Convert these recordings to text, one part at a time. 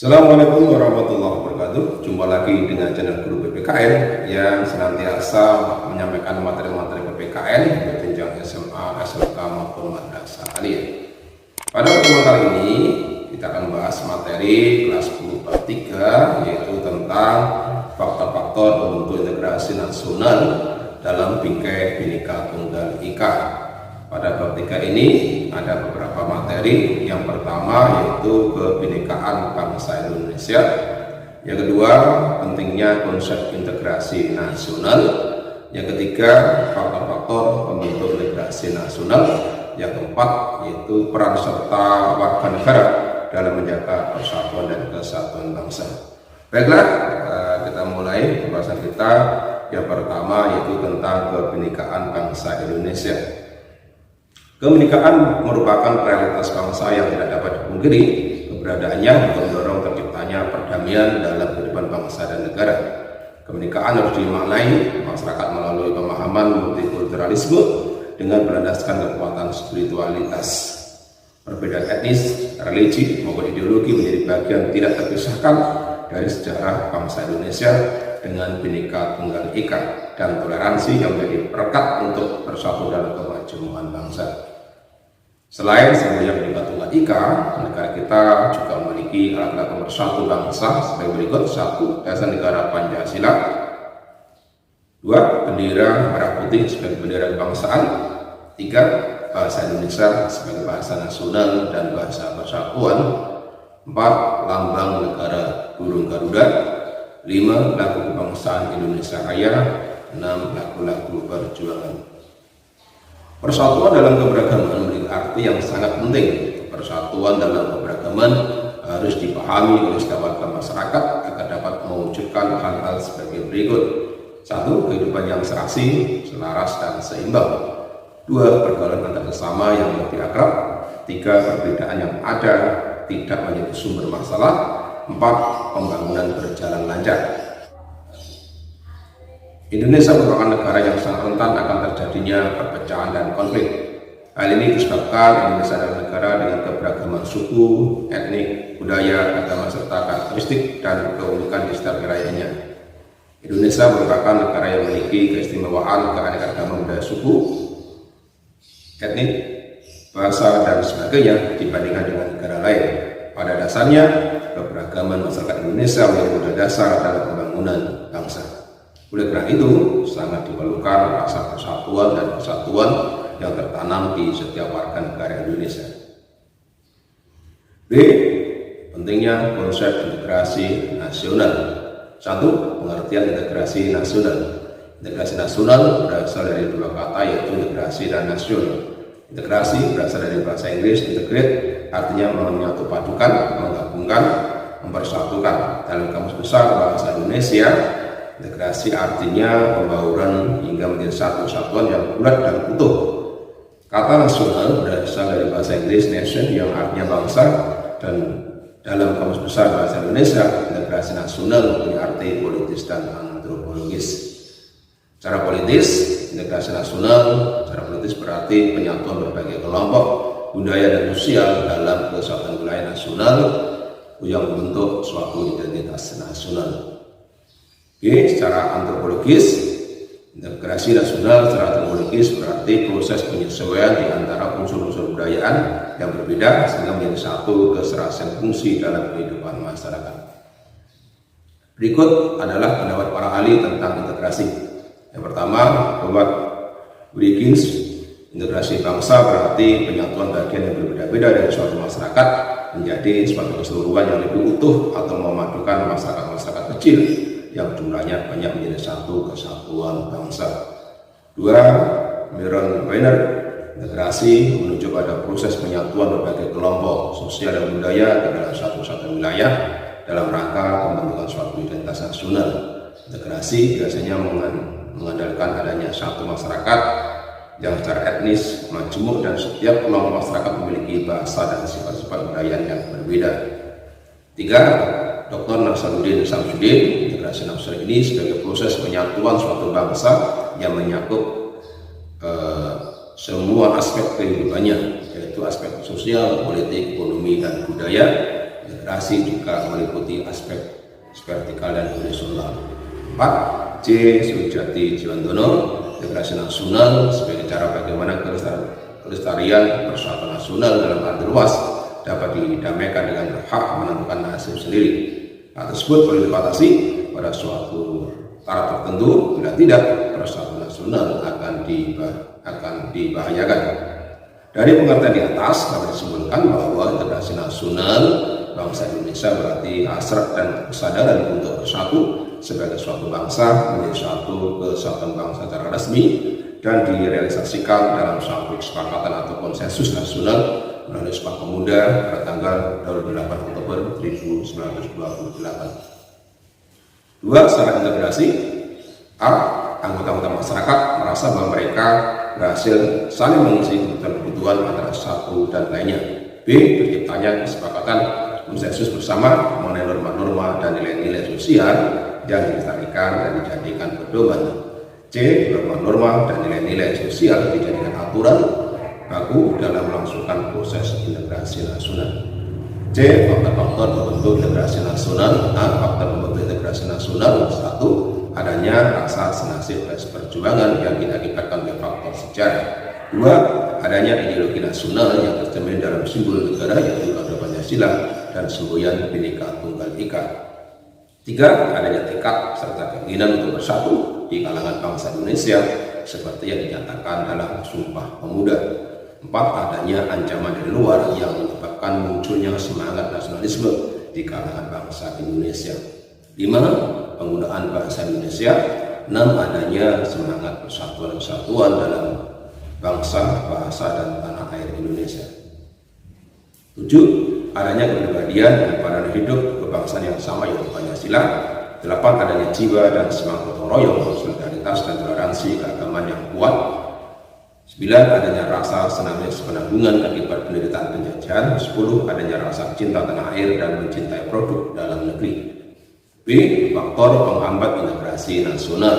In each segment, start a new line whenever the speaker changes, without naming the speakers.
Assalamualaikum warahmatullahi wabarakatuh. Jumpa lagi dengan channel Guru PPKN yang senantiasa menyampaikan materi-materi PPKN baik jenjang SMA, SMK maupun madrasah aliyah. Pada pertemuan kali ini kita akan bahas materi kelas 10 bab 3, yaitu tentang faktor-faktor pembentuk integrasi nasional dalam bingkai Bhinneka Tunggal Ika. Pada bab 3 ini ada beberapa materi. Yang pertama yaitu kebinekaan bangsa Indonesia. Yang kedua, pentingnya konsep integrasi nasional. Yang ketiga, faktor-faktor pembentuk integrasi nasional. Yang keempat yaitu peran serta warga negara dalam menjaga persatuan dan kesatuan bangsa. Baiklah, kita mulai pembahasan kita. Yang pertama yaitu tentang kebinekaan bangsa Indonesia. Kebinekaan merupakan realitas bangsa yang tidak dapat dipungkiri. Keberadaannya mendorong terciptanya perdamaian dalam kehidupan bangsa dan negara. Kebinekaan harus dimaknai masyarakat melalui pemahaman multikulturalisme dengan berlandaskan kekuatan spiritualitas. Perbedaan etnis, religi maupun ideologi menjadi bagian tidak terpisahkan dari sejarah bangsa Indonesia dengan Bhinneka Tunggal Ika dan toleransi yang menjadi perekat untuk bersatu dalam kemajuan bangsa. Selain sebenarnya Bhinneka Tunggal Ika, negara kita juga memiliki alat-alat pemersatu bangsa sebagai berikut. 1. Dasar Negara Pancasila. 2. Bendera merah putih sebagai bendera kebangsaan. 3. Bahasa Indonesia sebagai bahasa nasional dan bahasa persatuan. 4. Lambang negara burung Garuda. 5. Lagu kebangsaan Indonesia Raya. 6. Lagu-lagu perjuangan. Persatuan dalam keberagaman memiliki arti yang sangat penting. Persatuan dalam keberagaman harus dipahami oleh setiap warga masyarakat agar dapat mewujudkan hal-hal sebagai berikut. 1. Kehidupan yang serasi, selaras, dan seimbang. 2. Pergaulan antar sesama yang lebih akrab. 3. Perbedaan yang ada tidak menjadi sumber masalah. 4. Pembangunan berjalan lancar. Indonesia merupakan negara yang sangat rentan akan terjadinya perpecahan dan konflik. Hal ini disebabkan Indonesia adalah negara dengan keberagaman suku, etnik, budaya, agama, serta karakteristik dan keunikan di setiap wilayahnya. Indonesia merupakan negara yang memiliki keistimewaan keanekaragaman budaya suku, etnik, bahasa, dan sebagainya dibandingkan dengan negara lain. Pada dasarnya, keberagaman masyarakat Indonesia menjadi modal dasar dalam pembangunan bangsa. Oleh karena itu, sangat diperlukan rasa persatuan dan kesatuan yang tertanam di setiap warga negara Indonesia. B. Pentingnya konsep integrasi nasional. 1. Pengertian integrasi nasional. Integrasi nasional berasal dari dua kata, yaitu integrasi dan nasional. Integrasi berasal dari bahasa Inggris integrate, artinya menyatu padukan, menggabungkan, mempersatukan. Dalam kamus besar bahasa Indonesia, integrasi artinya pembauran hingga menjadi satu kesatuan yang bulat dan utuh. Kata nasional berasal dari bahasa Inggris nation yang artinya bangsa, dan dalam kamus besar bahasa Indonesia, integrasi nasional mempunyai arti politis dan antropologis. Secara politis, integrasi nasional secara politis berarti penyatuan berbagai kelompok, budaya dan sosial dalam kesatuan wilayah nasional yang membentuk suatu identitas nasional. Secara antropologis, integrasi nasional secara antropologis berarti proses penyesuaian di antara unsur-unsur budayaan yang berbeda sehingga menjadi satu keserasian fungsi dalam kehidupan masyarakat. Berikut adalah pendapat para ahli tentang integrasi. Yang pertama, Robert Wilkins, integrasi bangsa berarti penyatuan bagian yang berbeda-beda dari suatu masyarakat menjadi suatu keseluruhan yang lebih utuh atau memadukan masyarakat-masyarakat kecil yang jumlahnya banyak menjadi satu kesatuan bangsa. 2. Myron Weiner, integrasi menuju pada proses penyatuan berbagai kelompok sosial dan budaya di dalam satu wilayah dalam rangka pembentukan suatu identitas nasional. Integrasi biasanya mengandalkan adanya satu masyarakat yang secara etnis majemuk dan setiap kelompok masyarakat memiliki bahasa dan sifat-sifat budaya yang berbeda. 3. Dr. Nasaruddin Samsudin, integrasi nasional ini sebagai proses penyatuan suatu bangsa yang menyakup semua aspek kehidupannya, yaitu aspek sosial, politik, ekonomi, dan budaya. integrasi juga meliputi aspek vertikal dan horizontal. 4. C. Sujati Jiwandono, integrasi nasional sebagai cara bagaimana kelestarian persatuan nasional dalam arti luas dapat didamaikan dengan hak menentukan nasib sendiri. Hal tersebut perlu dibatasi pada suatu taraf tertentu, bila tidak persatuan nasional akan dibahayakan. Dari pengertian di atas dapat disimpulkan bahwa integrasi nasional bangsa Indonesia berarti hasrat dan kesadaran untuk bersatu sebagai suatu bangsa menjadi suatu kesatuan bangsa secara resmi dan direalisasikan dalam suatu kesepakatan atau konsensus nasional melalui Sumpah Pemuda pada tanggal 28 Oktober 1928. 2. Secara integrasi. A. Anggota-anggota masyarakat merasa bahwa mereka berhasil saling mengisi kebutuhan antara satu dan lainnya. B. Terciptanya kesepakatan konsensus bersama mengenai norma-norma dan nilai-nilai sosial yang dilestarikan dan dijadikan pedoman. C. Norma-norma dan nilai-nilai sosial dijadikan aturan baku dalam melangsungkan proses integrasi nasional. C. Faktor-faktor pembentuk integrasi nasional. A. Faktor pembentuk integrasi nasional. 1. Adanya rasa senasib dan seperjuangan yang diakibatkan oleh faktor sejarah. 2. Adanya ideologi nasional yang tercermin dalam simbol negara yaitu ada Pancasila dan semboyan Bhinneka Tunggal Ika. 3. Adanya tekad serta keinginan untuk bersatu di kalangan bangsa Indonesia seperti yang dinyatakan dalam Sumpah Pemuda. 4. Adanya ancaman dari luar yang menyebabkan munculnya semangat nasionalisme di kalangan bangsa Indonesia. 5. Penggunaan bahasa Indonesia. 6. Adanya semangat persatuan-kesatuan dalam bangsa, bahasa, dan tanah air Indonesia. 7. Adanya kepribadian dan pandangan hidup kebangsaan yang sama yaitu Pancasila. 8. Adanya jiwa dan semangat gotong royong, solidaritas dan toleransi keagamaan yang kuat. 9. Adanya rasa senantiasa penanggungan akibat penderitaan penjajahan. 10. Adanya rasa cinta tanah air dan mencintai produk dalam negeri. B. Faktor penghambat integrasi nasional.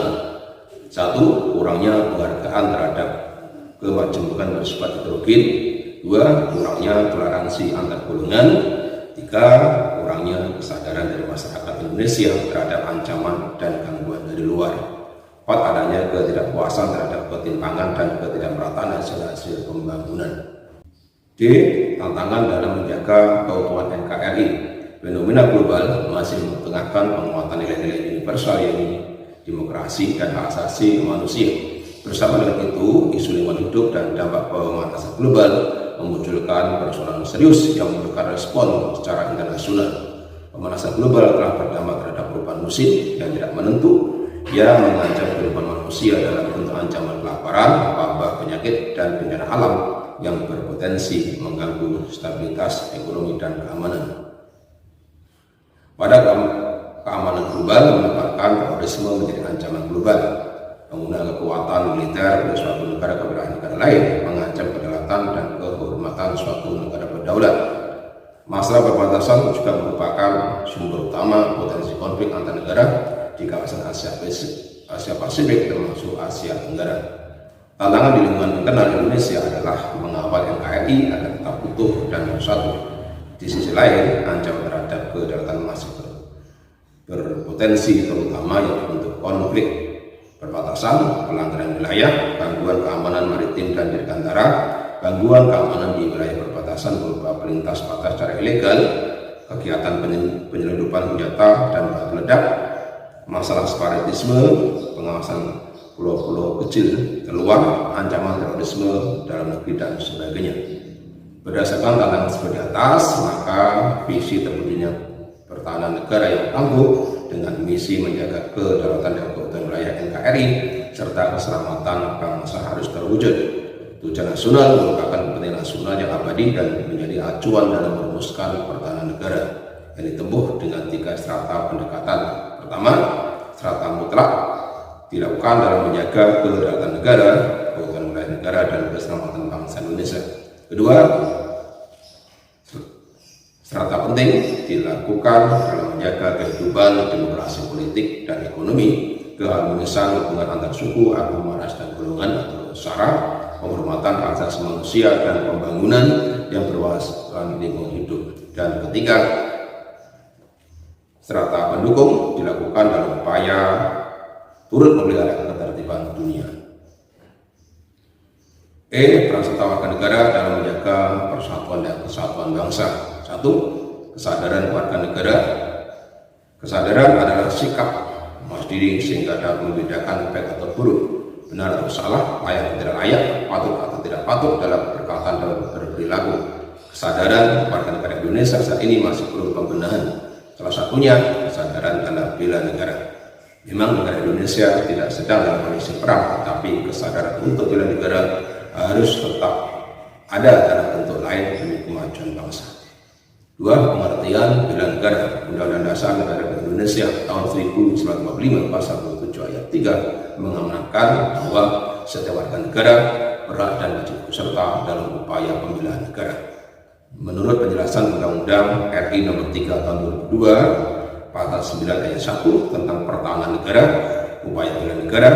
1. Kurangnya penghargaan terhadap kemajmukan bersifat heterogen. 2. Kurangnya toleransi antar golongan. 3. Kurangnya kesadaran dari masyarakat Indonesia terhadap ancaman dan gangguan dari luar. 4. Adanya ketidakpuasan terhadap ketimpangan dan ketidakmerataan hasil pembangunan. D. Tantangan dalam menjaga keutuhan NKRI. Fenomena global masih mempertengahkan penguatan nilai-nilai universal yaitu demokrasi dan hak asasi manusia. Bersama dengan itu, isu lingkungan hidup dan dampak pemanasan global memunculkan persoalan serius yang memerlukan respon secara internasional. Pemanasan global telah berdampak terhadap perubahan musim yang tidak menentu yang mengancam kehidupan manusia dalam bentuk ancaman kelaparan, wabah, penyakit, dan bencana alam yang berpotensi mengganggu stabilitas ekonomi dan keamanan. Pada keamanan global menempatkan terorisme menjadi ancaman global. Penggunaan kekuatan militer oleh suatu negara kepada negara lain mengancam kedaulatan dan kehormatan suatu negara berdaulat. Masalah perbatasan juga merupakan sumber utama potensi konflik antar negara di kawasan Asia Pasifik termasuk Asia Tenggara. Tantangan di lingkungan internal Indonesia adalah mengawal NKRI agar tetap utuh dan bersatu. Di sisi lain, ancaman terhadap kedaulatan masih berpotensi terutama yang bentuk konflik perbatasan, pelanggaran wilayah, gangguan keamanan maritim dan dirgantara, gangguan keamanan di wilayah perbatasan berupa pelintas batas secara ilegal, kegiatan penyelundupan senjata dan batu ledak, masalah separatisme, pengawasan pulau-pulau kecil terluar, ancaman terorisme dalam negeri dan sebagainya. Berdasarkan tantangan seperti atas, maka visi terwujudnya pertahanan negara yang tangguh dengan misi menjaga kedaulatan dan keutuhan wilayah NKRI serta keselamatan bangsa harus terwujud. Tujuan nasional merupakan kepentingan nasional yang abadi dan menjadi acuan dalam merumuskan pertahanan negara yang ditempuh dengan 3 strata pendekatan. Pertama, strata mutlak dilakukan dalam menjaga kedaulatan negara, keutuhan wilayah negara, dan keselamatan bangsa Indonesia. Kedua, strata penting dilakukan dalam menjaga kehidupan demokrasi politik dan ekonomi, keharmonisan hubungan antar suku, agama, ras, dan golongan atau sara, penghormatan hak asasi manusia, dan pembangunan yang berwawasan lingkungan hidup. Dan ketiga, serta pendukung dilakukan dalam upaya turut memelihara ketertiban dunia. Peran serta warga negara dalam menjaga persatuan dan kesatuan bangsa. 1. Kesadaran warga negara. Kesadaran adalah sikap mawas diri sehingga dapat membedakan baik atau buruk, benar atau salah, layak atau tidak layak, patut atau tidak patut dalam perkataan dan berperilaku. Kesadaran warga negara Indonesia saat ini masih perlu pembenahan. Salah satunya kesadaran dalam bela negara. Memang negara Indonesia tidak sedang dalam kondisi perang, tetapi kesadaran untuk bela negara harus tetap ada dalam bentuk lain demi kemajuan bangsa. 2. Pengertian bela negara. Undang-Undang Dasar Negara Indonesia tahun 1945 pasal 27 ayat 3 mengamanatkan bahwa setiap warga negara berhak dan wajib serta dalam upaya pembelaan negara. Menurut penjelasan Undang-Undang RI Nomor 3 Tahun 2002 pasal 9 ayat 1 tentang pertahanan negara, upaya bela negara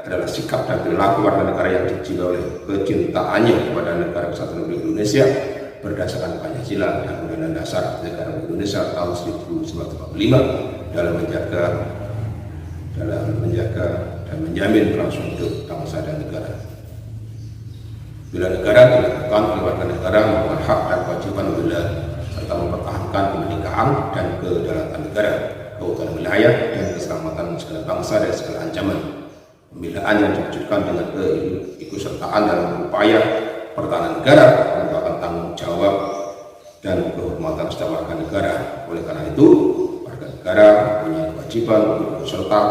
adalah sikap dan perilaku warga negara yang dijiwai oleh kecintaannya kepada negara kesatuan Republik Indonesia berdasarkan Pancasila dan Undang-Undang Dasar Negara Indonesia tahun 1945 dalam menjaga dan menjamin kelangsungan hidup bangsa dan negara. Bela negara dilakukan oleh warga negara merupakan hak dan kewajiban membela serta mempertahankan kemerdekaan dan kedaulatan negara, keutuhan wilayah dan keselamatan segala bangsa dari segala ancaman. Pembelaan yang diwujudkan dengan keikutsertaan dalam upaya pertahanan negara merupakan tanggung jawab dan kehormatan setiap warga negara. Oleh karena itu, warga negara punya kewajiban untuk ikut serta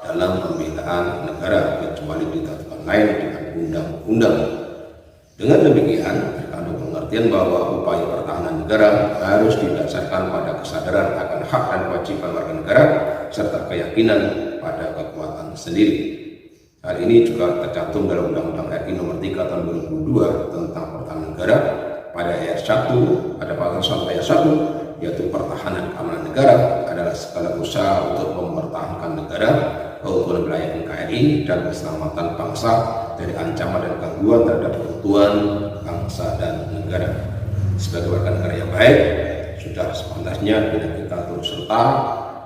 dalam pembelaan negara kecuali ditetapkan lain dengan undang-undang. Dengan demikian, terkandung pengertian bahwa upaya pertahanan negara harus didasarkan pada kesadaran akan hak dan kewajiban warga negara serta keyakinan pada kekuatan sendiri. Hal ini juga tercantum dalam Undang-Undang RI Nomor 3 Tahun 2002 tentang pertahanan negara. Pada ayat 1, ada pasal 1 ayat 1, yaitu pertahanan keamanan negara adalah segala usaha untuk mempertahankan negara, keutuhan wilayah NKRI dan keselamatan bangsa dari ancaman dan gangguan terhadap keutuhan bangsa dan negara. Sebagai warga negara yang baik, sudah sepantasnya bila kita turut serta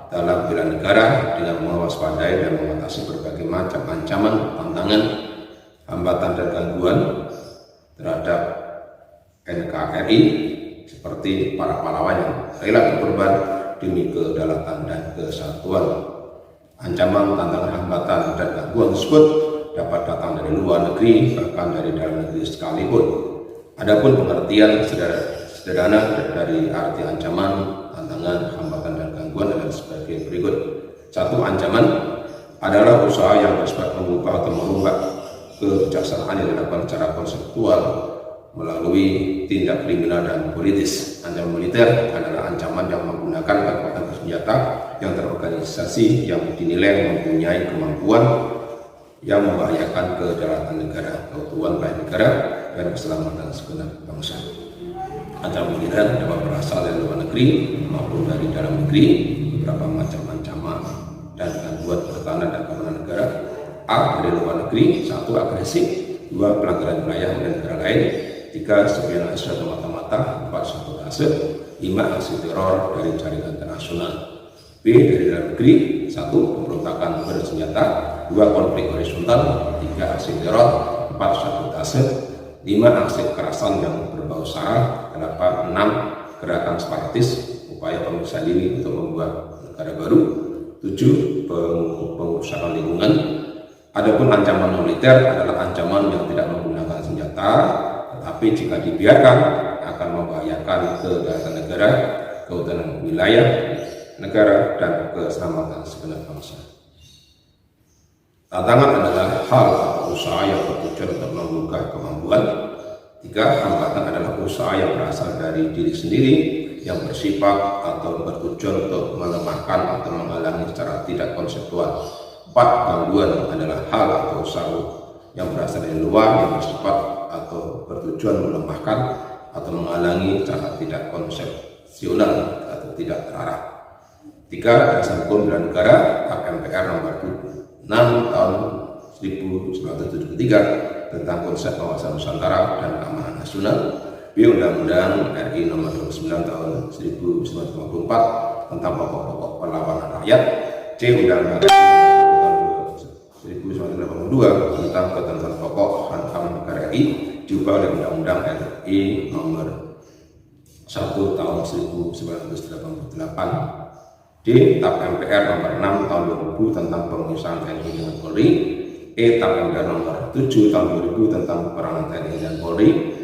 dalam bela negara dengan mewaspadai dan mengatasi berbagai macam ancaman, tantangan, hambatan dan gangguan terhadap NKRI seperti para pahlawan yang rela berkorban demi kedaulatan dan kesatuan. Ancaman, tantangan, hambatan dan gangguan tersebut dapat datang dari luar negeri bahkan dari dalam negeri sekalipun. Adapun pengertian sederhana dari arti ancaman, tantangan, hambatan dan gangguan adalah sebagai berikut. 1. Ancaman adalah usaha yang bersifat mengubah atau merubah kebijaksanaan yang dilakukan secara konseptual melalui tindak kriminal dan politis. Ancaman militer adalah ancaman yang menggunakan kekuatan bersenjata yang terorganisasi yang dinilai mempunyai kemampuan yang membahayakan kedaulatan negara, keutuhan wilayah negara dan keselamatan segenap bangsa. Ancaman militer dapat berasal dari luar negeri maupun dari dalam negeri. Beberapa macam ancaman dan gangguan pertahanan dan keamanan negara. A. Dari luar negeri. 1. Agresif. 2. Pelanggaran wilayah dan negara lain. 3. Spionase atau mata-mata. 4. Sabotase. 5. Aksi teror dari jaringan internasional. B. Dari dalam negeri. 1. Pemberontakan bersenjata. 2. Konflik horizontal. 3. Aksi teror. 4. Sabotase. 5. Aksi kekerasan yang berbau sara. 6. Gerakan separatis, upaya pemisahan diri untuk membuat negara baru. 7. Pengurusan lingkungan. Adapun ancaman militer adalah ancaman yang tidak menggunakan senjata, tetapi jika dibiarkan akan membahayakan kedaulatan negara, keutuhan wilayah negara dan keselamatan segenap bangsa. Tantangan adalah hal atau usaha yang bertujuan untuk membuka kemampuan. 3. Hambatan adalah usaha yang berasal dari diri sendiri yang bersifat atau bertujuan untuk melemahkan atau menghalangi secara tidak konseptual. 4. Gangguan adalah hal atau usaha yang berasal dari luar yang bersifat atau bertujuan melemahkan atau menghalangi secara tidak konsepsional atau tidak terarah. 3. Dasar Hukum Bela Negara (MPR) Nomor 6 Tahun 1973 tentang konsep kawasan Nusantara dan keamanan nasional. B. Undang-Undang RI Nomor 29 Tahun 1954 tentang pokok-pokok perlawanan rakyat. C. Undang-Undang 1982 tentang ketentuan pokok HAM negara RI diubah oleh Undang-Undang RI nomor 1 tahun 1988. D. TAP MPR nomor 6 tahun 2000 tentang pemisahan TNI dengan Polri. E. TAP MPR nomor 7 tahun 2000 tentang peranan TNI dan Polri.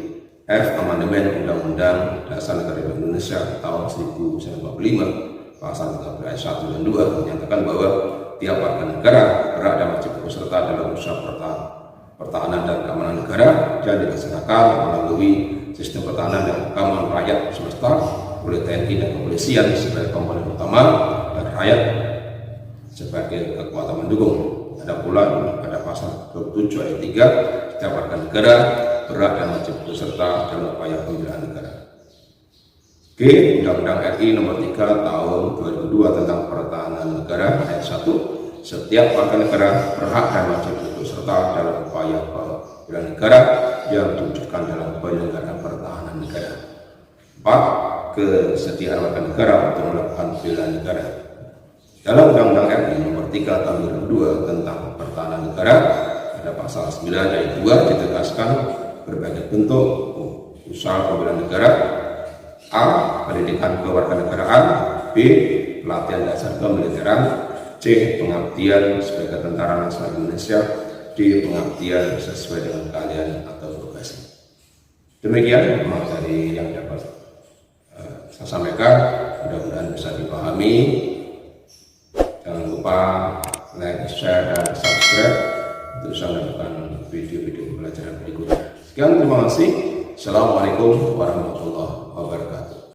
F. Amandemen Undang-Undang Dasar Negara Indonesia tahun 1945 pasal 13 ayat 1 dan 2 menyatakan bahwa tiap warga negara berhak dan wajib ikut serta dalam usaha pertahanan dan keamanan negara dan dilaksanakan melalui sistem pertahanan dan keamanan rakyat semesta oleh TNI dan kepolisian sebagai komponen utama dan rakyat sebagai kekuatan mendukung. Ada pula pada pasal 27 ayat 3 setiap warga negara berhak dan wajib ikut serta dalam upaya pembelaan negara. G. Undang-Undang RI nomor 3 tahun 2002 tentang pertahanan negara ayat 1. Setiap warga negara berhak dan wajib ikut serta dalam upaya pembelaan negara yang diwujudkan dalam penyelenggaraan pertahanan negara. 4. Kesediaan warga negara untuk melakukan bela negara. Dalam Undang-Undang RI nomor 3 tahun 2002 tentang pertahanan negara, pada pasal 9 ayat 2 ditegaskan berbagai bentuk usaha pembelaan negara. A. Pendidikan kewarganegaraan. B. Pelatihan dasar kemiliteran. C. Pengabdian sebagai tentara nasional Indonesia. D. Pengabdian sesuai dengan keahlian atau vokasi. Demikian materi yang dapat saya sampaikan, mudah-mudahan bisa dipahami. Jangan lupa like, share, dan subscribe untuk bisa mendapatkan video-video pelajaran berikutnya. Sekian, terima kasih. Assalamualaikum warahmatullahi wabarakatuh.